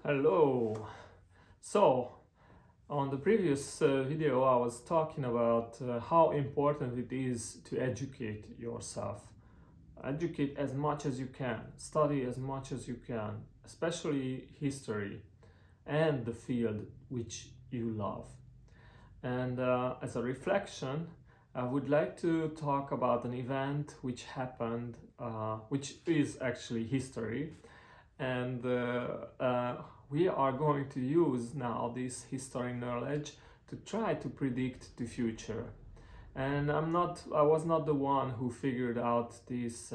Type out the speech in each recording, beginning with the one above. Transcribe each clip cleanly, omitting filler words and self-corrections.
Hello. So, on the previous video, I was talking about how important it is to educate yourself. Educate as much as you can, study as much as you can, especially history and the field which you love. And as a reflection, I would like to talk about an event which happened, which is actually history, and we are going to use now this history knowledge to try to predict the future. And I was not the one who figured out these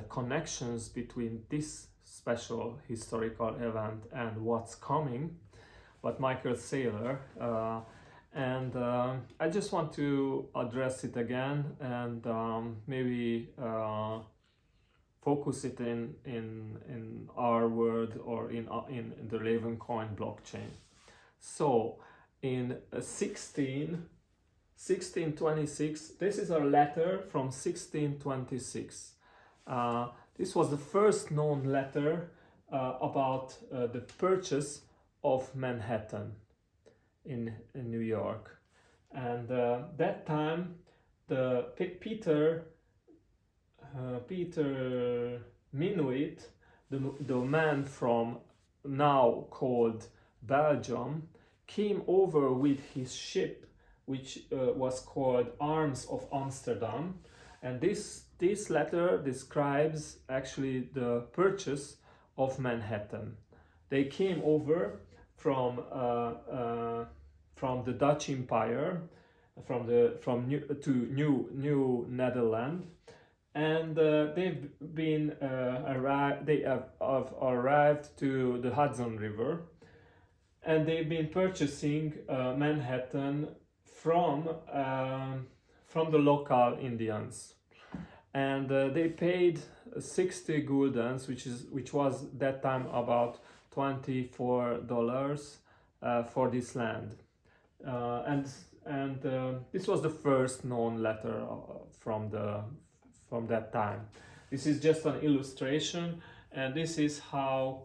connections between this special historical event and what's coming, but Michael Saylor. And I just want to address it again and maybe focus it in our world or in the Ravencoin blockchain. So in 1626, this is a letter from 1626. This was the first known letter about the purchase of Manhattan in New York. And that time, the Peter Minuit, the man from now called Belgium, came over with his ship, which was called Arms of Amsterdam. And this letter describes actually the purchase of Manhattan. They came over from the Dutch Empire, from New Netherlands, and they've been they have arrived to the Hudson River, and they've been purchasing Manhattan from the local Indians, and they paid 60 guldens, which was that time about $24 for this land, and this was the first known letter from that time. This is just an illustration, and this is how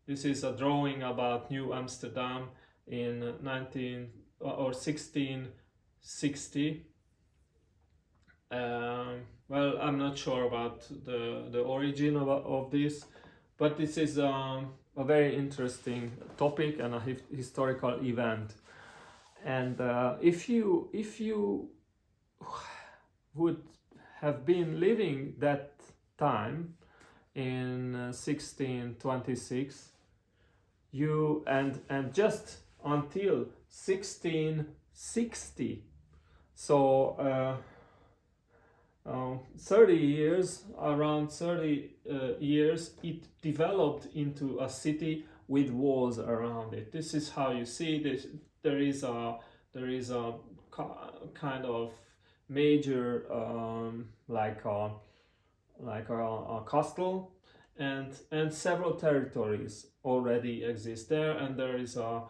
this is a drawing about New Amsterdam in 1660. Well, I'm not sure about the origin of this, but this is a very interesting topic and a historical event. And if you would have been living that time in 1626, you and just until 1660, so 30 years, around 30 years, it developed into a city with walls around it. This is how you see this. There is a kind of major like a castle, and several territories already exist there, and there is a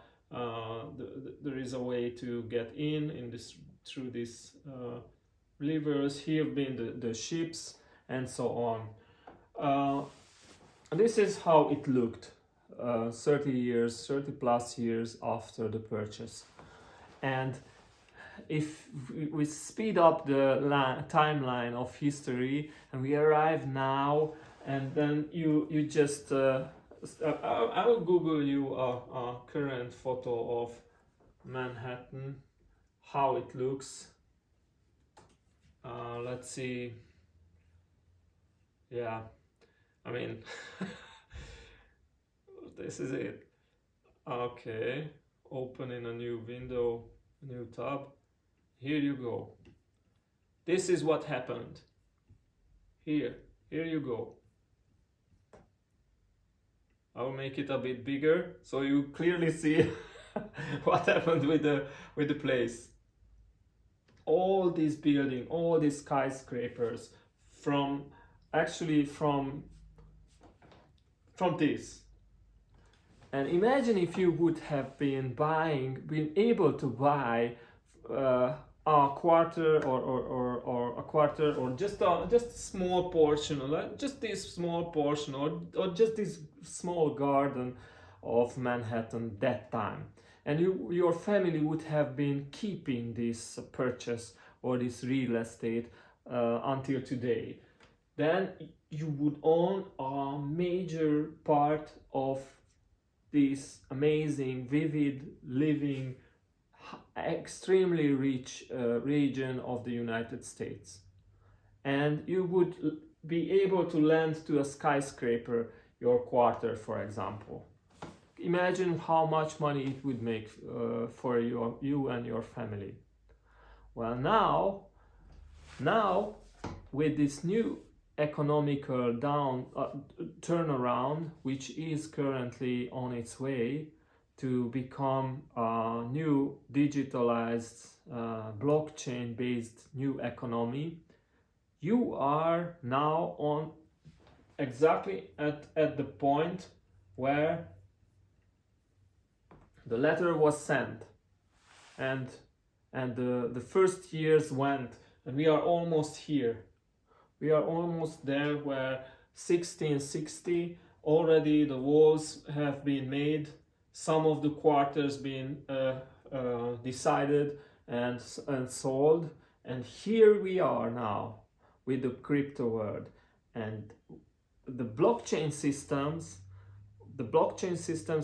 way to get in this through these rivers. Here have been the ships and so on. This is how it looked 30 plus years after the purchase. And if we speed up the timeline of history and we arrive now, and then you just I will Google you a current photo of Manhattan, how it looks. Let's see. Yeah, I mean this is it. Okay, open in a new window, new tab. Here you go. This is what happened. Here you go. I will make it a bit bigger so you clearly see what happened with the place. All these buildings, all these skyscrapers, from this. And imagine if you would have been able to buy a quarter or a quarter or just a small portion, like just this small portion or just this small garden of Manhattan that time, and your family would have been keeping this purchase or this real estate until today, then you would own a major part of this amazing, vivid, living, extremely rich region of the United States. And you would be able to lend to a skyscraper your quarter, for example. Imagine how much money it would make for you and your family. Well, now with this new economical turnaround, which is currently on its way to become a new digitalized blockchain based new economy, you are now on exactly at the point where the letter was sent and the first years went, and we are almost here. We are almost there where 1660 already the walls have been made, some of the quarters been decided and sold, and here we are now with the crypto world. And the blockchain systems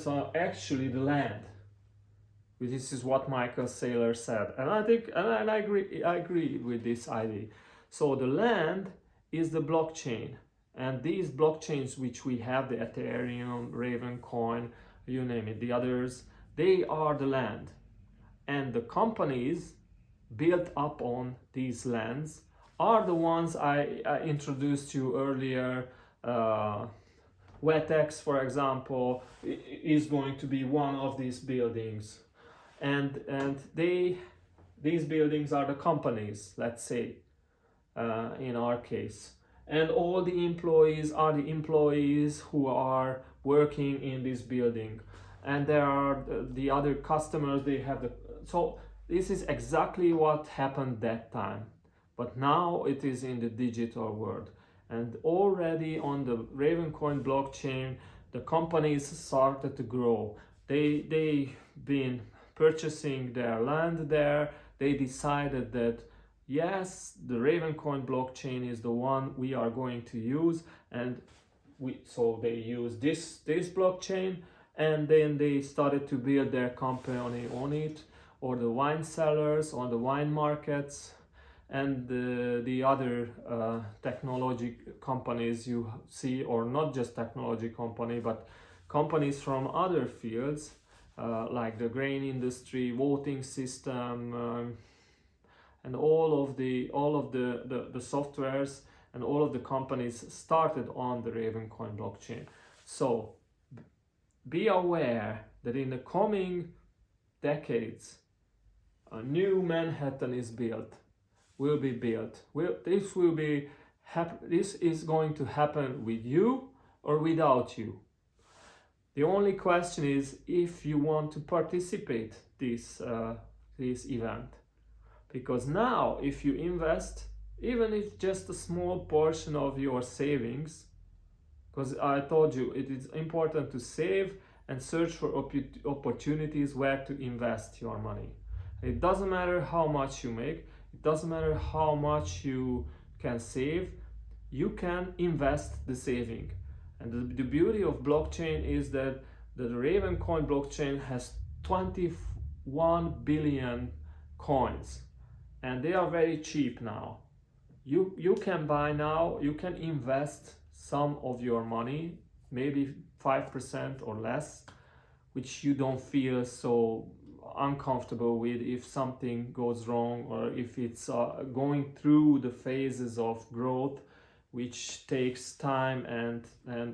are actually the land. This is what Michael Saylor said, and I think, and I agree with this idea. So the land is the blockchain, and these blockchains which we have, the Ethereum, Ravencoin, you name it, the others, they are the land, and the companies built up on these lands are the ones I introduced you earlier. Wetex, for example, is going to be one of these buildings, and these buildings are the companies, let's say, in our case, and all the employees are the employees who are working in this building, and there are the other customers, they have the, so this is exactly what happened that time, but now it is in the digital world. And already on the Ravencoin blockchain, the companies started to grow. They've been purchasing their land there. They decided that yes, the Ravencoin blockchain is the one we are going to use, and so they use this blockchain, and then they started to build their company on it, or the wine cellars on the wine markets, and the other technology companies you see, or not just technology company, but companies from other fields like the grain industry, voting system, and all of the softwares and all of the companies started on the Ravencoin blockchain. So be aware that in the coming decades, a new Manhattan will be built. This is going to happen with you or without you. The only question is if you want to participate this event. Because now, if you invest, even if just a small portion of your savings, because I told you it is important to save and search for opportunities where to invest your money. It doesn't matter how much you make, it doesn't matter how much you can save, you can invest the saving. And the beauty of blockchain is that the Ravencoin blockchain has 21 billion coins, and they are very cheap now. You can buy now, you can invest some of your money, maybe 5% or less, which you don't feel so uncomfortable with if something goes wrong, or if it's going through the phases of growth, which takes time and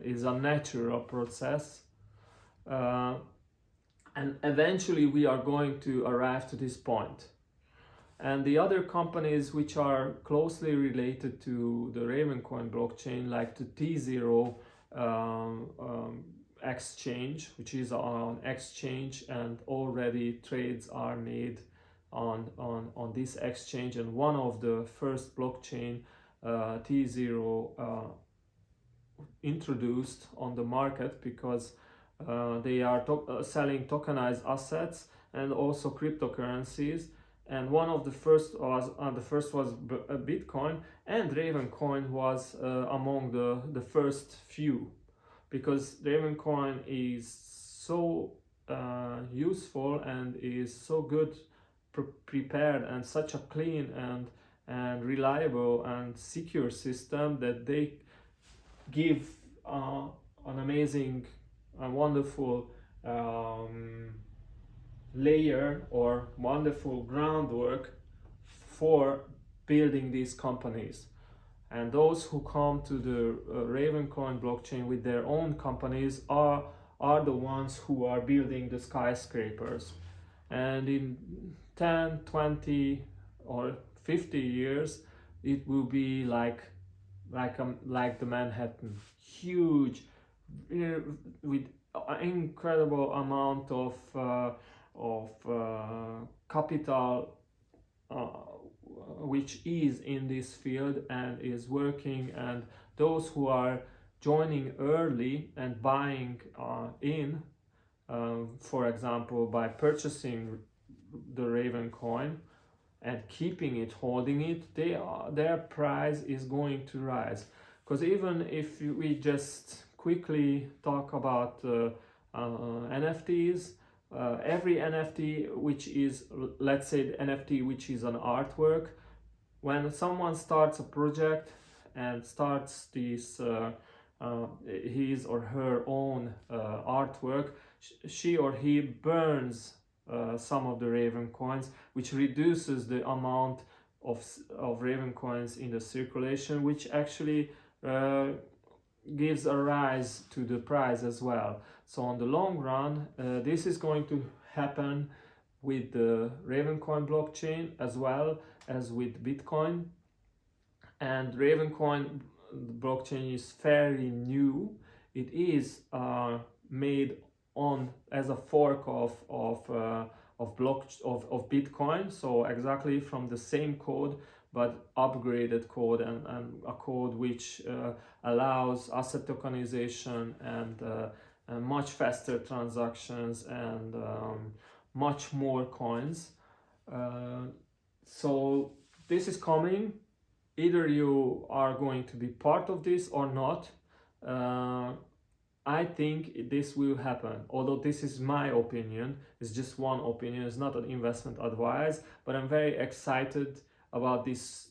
is a natural process. And eventually we are going to arrive to this point. And the other companies which are closely related to the Ravencoin blockchain, like the T0 exchange, which is an exchange, and already trades are made on this exchange, and one of the first blockchain, T0, introduced on the market, because they are selling tokenized assets and also cryptocurrencies. And one of the first was Bitcoin, and Ravencoin was among the first few, because Ravencoin is so useful and is so good prepared, and such a clean and reliable and secure system that they give an amazing and wonderful layer or wonderful groundwork for building these companies. And those who come to the Ravencoin blockchain with their own companies are the ones who are building the skyscrapers. And in 10, 20 or 50 years, it will be like the Manhattan, huge, with an incredible amount of capital which is in this field and is working, and those who are joining early and buying for example, by purchasing the Ravencoin and keeping it, holding it, their price is going to rise. Because even if we just quickly talk about NFTs, every NFT which is, let's say, the NFT which is an artwork, when someone starts a project and starts this his or her own artwork, she or he burns some of the Ravencoins, which reduces the amount of Ravencoins in the circulation, which actually gives a rise to the price as well. So on the long run, this is going to happen with the Ravencoin blockchain as well as with Bitcoin. And Ravencoin blockchain is fairly new. It is made on as a fork of Bitcoin, so exactly from the same code, but upgraded code, and a code which allows asset tokenization and much faster transactions and much more coins. So this is coming. Either you are going to be part of this or not. I think this will happen, although this is my opinion. It's just one opinion, it's not an investment advice, but I'm very excited about this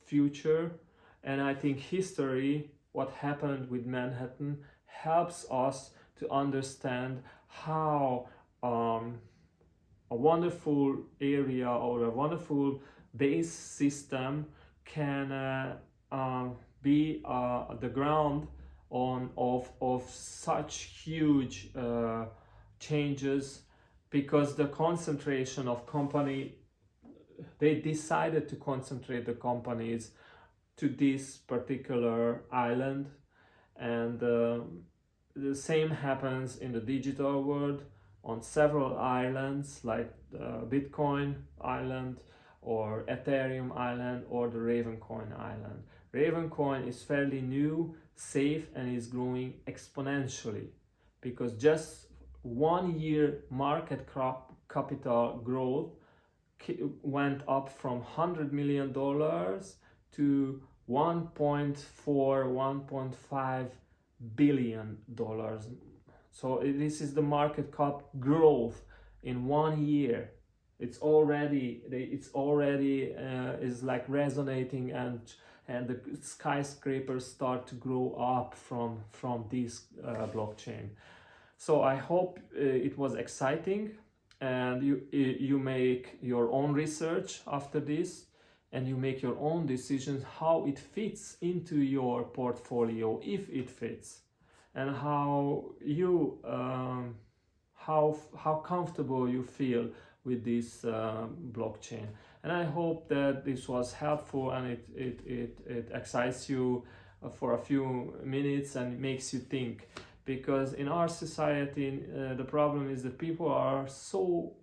future. And I think history, what happened with Manhattan, helps us to understand how a wonderful area or a wonderful base system can be the ground of such huge changes, because the concentration of company, they decided to concentrate the companies to this particular island. And the same happens in the digital world on several islands, like the Bitcoin island or Ethereum island or the Ravencoin island. Ravencoin is fairly new, safe, and is growing exponentially, because just 1 year market capital growth went up from $100 million to 1.5 billion dollars. So this is the market cap growth in 1 year. It's already is like resonating, and the skyscrapers start to grow up from this blockchain. So I hope it was exciting, and you make your own research after this, and you make your own decisions how it fits into your portfolio, if it fits, and how you how comfortable you feel with this blockchain. And I hope that this was helpful, and it excites you for a few minutes and makes you think. Because in our society, the problem is that people are so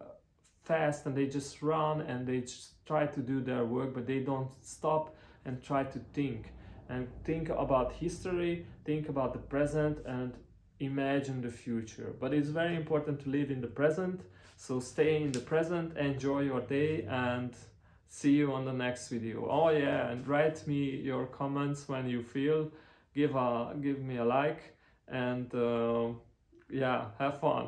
fast and they just run and they just try to do their work, but they don't stop and try to think about history, think about the present, and imagine the future. But it's very important to live in the present, so stay in the present, enjoy your day, and see you on the next video. Oh yeah, and write me your comments when you feel, give me a like, and yeah, have fun.